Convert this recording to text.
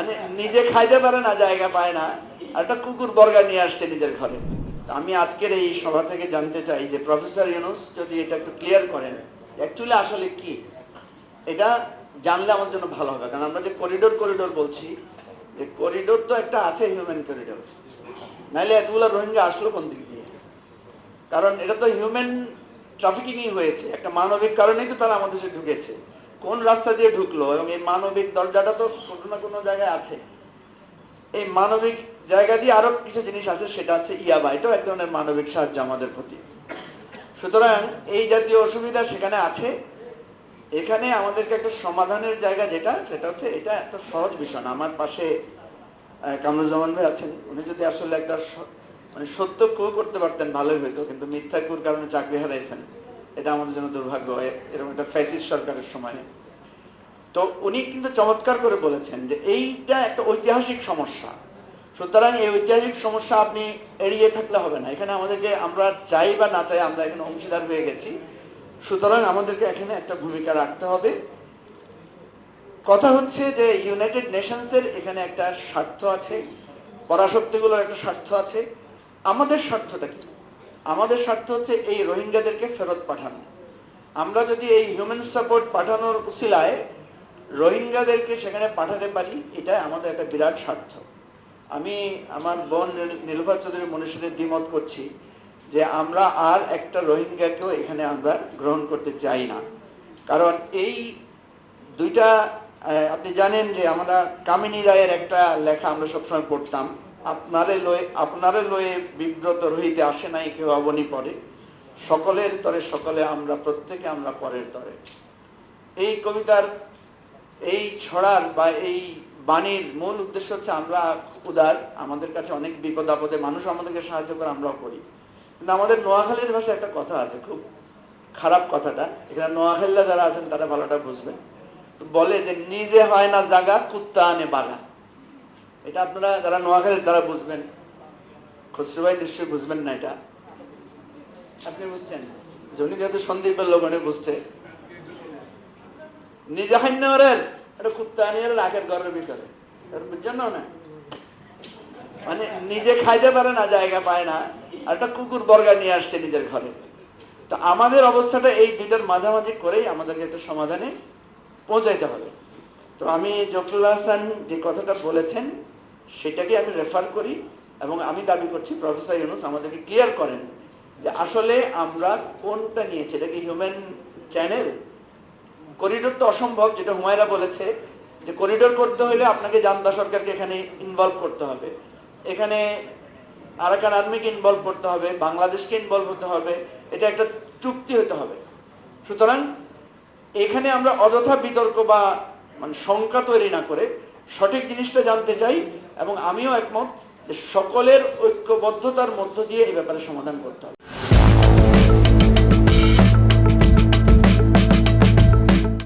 মানে নিজে খাইতে পারে না, জায়গা পায় না, আর একটা কুকুর বর্গা নিয়ে আসছে নিজের ঘরে। আমি আজকের এই সভা থেকে জানতে চাই যে প্রফেসর ইউনূস যদি এটা একটু ক্লিয়ার করেন অ্যাকচুয়ালি আসলে কি, এটা জানলে আমার জন্য ভালো হবে। কারণ আমরা যে করিডোর করিডোর বলছি, যে করিডোর তো একটা আছে, হিউম্যান করিডোর, নাইলে এতগুলো রোহিঙ্গা আসলো কোন দিক দিয়ে? কারণ এটা তো হিউম্যান ট্রাফিকিংই হয়েছে, একটা মানবিক কারণেই তো তারা আমাদের দেশে ঢুকেছে। কোন রাস্তা দিয়ে ঢুকলো, এবং এই মানবিক দরজাটা তো কোনো না কোনো জায়গায় আছে। এই মানবিক জায়গা দিয়ে আরো কিছু জিনিস আছে, সেটা হচ্ছে ইয়াবা, এটাও এক ধরনের মানবিক সাহায্য আমাদের প্রতি। সুতরাং এই জাতীয় অসুবিধা সেখানে আছে। এখানে আমাদেরকে একটা সমাধানের জায়গা যেটা, সেটা হচ্ছে এটা একটা সহজ বিষয় না। আমার পাশে কামরুজ্জামান ভাই আছেন, উনি যদি আসলে একটা মানে সত্য ক্রু করতে পারতেন ভালোই হইতো, কিন্তু মিথ্যা ক্রুর কারণে চাকরি হারাইছেন, এটা আমাদের জন্য দুর্ভাগ্য। এরকম একটা ফ্যাসিস্ট সরকারের সময় তো উনি কিন্তু চমৎকার করে বলেছেন যে এইটা একটা ঐতিহাসিক সমস্যা। সুতরাং এই ঐতিহাসিক সমস্যা আপনি এড়িয়ে থাকলে হবে না। এখানে আমাদেরকে, আমরা চাই বা না চাই, আমরা এখানে অংশীদার হয়ে গেছি। সুতরাং আমাদেরকে এখানে একটা ভূমিকা রাখতে হবে। কথা হচ্ছে যে ইউনাইটেড নেশনসের এখানে একটা স্বার্থ আছে, পরাশক্তিগুলোর একটা স্বার্থ আছে। আমাদের স্বার্থটা কি? আমাদের স্বার্থ হচ্ছে এই রোহিঙ্গাদেরকে ফেরত পাঠানো। আমরা যদি এই হিউম্যান সাপোর্ট পাঠানোর উসিলায় রোহিঙ্গাদেরকে সেখানে পাঠাতে পারি, এটা আমাদের একটা বিরাট স্বার্থ। আমি আমার বোন নীলুফার চৌধুরী মনের সাথে দ্বিমত করছি যে আমরা আর একটা রোহিঙ্গাকেও এখানে আমরা গ্রহণ করতে চাই না। কারণ এই দুইটা, আপনি জানেন যে আমরা কামিনী রায়ের একটা লেখা আমরা সবসময় পড়তাম, আপনারে লয়ে বিব্রত রহিতে আসে নাই কেউ অবনী পরে, সকলের তরে সকলে আমরা প্রত্যেকে আমরা পরের তরে। এই কবিতার, এই ছড়ার বা এই বাণীর মূল উদ্দেশ্য হচ্ছে আমরা উদার, আমাদের কাছে অনেক বিপদ আপদে মানুষ আমাদেরকে সাহায্য করে, আমরাও করি। কিন্তু আমাদের নোয়াখালীর ভাষায় একটা কথা আছে, খুব খারাপ কথাটা, এখানে নোয়াখালীরা যারা আছেন তারা ভালোটা বুঝবেন। বলে যে নিজে হয় না জাগা, কুত্তা আনে বাগা। এটা আপনারা যারা নোয়াখালীর তারা বুঝবেন, খসরু ভাই নিশ্চয়ই বুঝবেন না এটা। আপনি বুঝছেন? উনি যেহেতু সন্দীপের লোক, উনি বুঝছে। নিজে হয় না ওরের, এটা কুত্তা আনিয়ে রাখের ঘরের ভিতরে, বুঝছেন না? মানে নিজে খাইতে পারে না, জায়গা পায় না, আর একটা কুকুর বর্গা নিয়ে আসছে নিজের ঘরে। তো আমাদের অবস্থাটা এই দুইটার মাঝামাঝি করেই আমাদেরকে একটা সমাধানে পৌঁছাইতে হবে। তো আমি জফরুল হাসান যে কথাটা বলেছেন সেটাকে আমি রেফার করি, এবং আমি দাবি করছি প্রফেসর ইউনূস আমাদেরকে ক্লিয়ার করেন যে আসলে আমরা কোনটা নিয়েছি। এটা কি হিউম্যান চ্যানেল? করিডোর তো অসম্ভব, যেটা হুমায়রা বলেছে যে করিডোর করতে হলে আপনাকে জান্দা সরকারকে এখানে ইনভলভ করতে হবে, এখানে আরাকান আর্মিকে ইনভলভ করতে হবে, বাংলাদেশকে ইনভলভ হতে হবে, এটা একটা চুক্তি হতে হবে। সুতরাং এখানে আমরা অযথা বিতর্ক বা মানে শঙ্কা তৈরি না করে সঠিক জিনিসটা জানতে চাই, এবং আমিও একমত যে সকলের ঐক্যবদ্ধতার মধ্য দিয়ে এই ব্যাপারে সমাধান করতে হবে।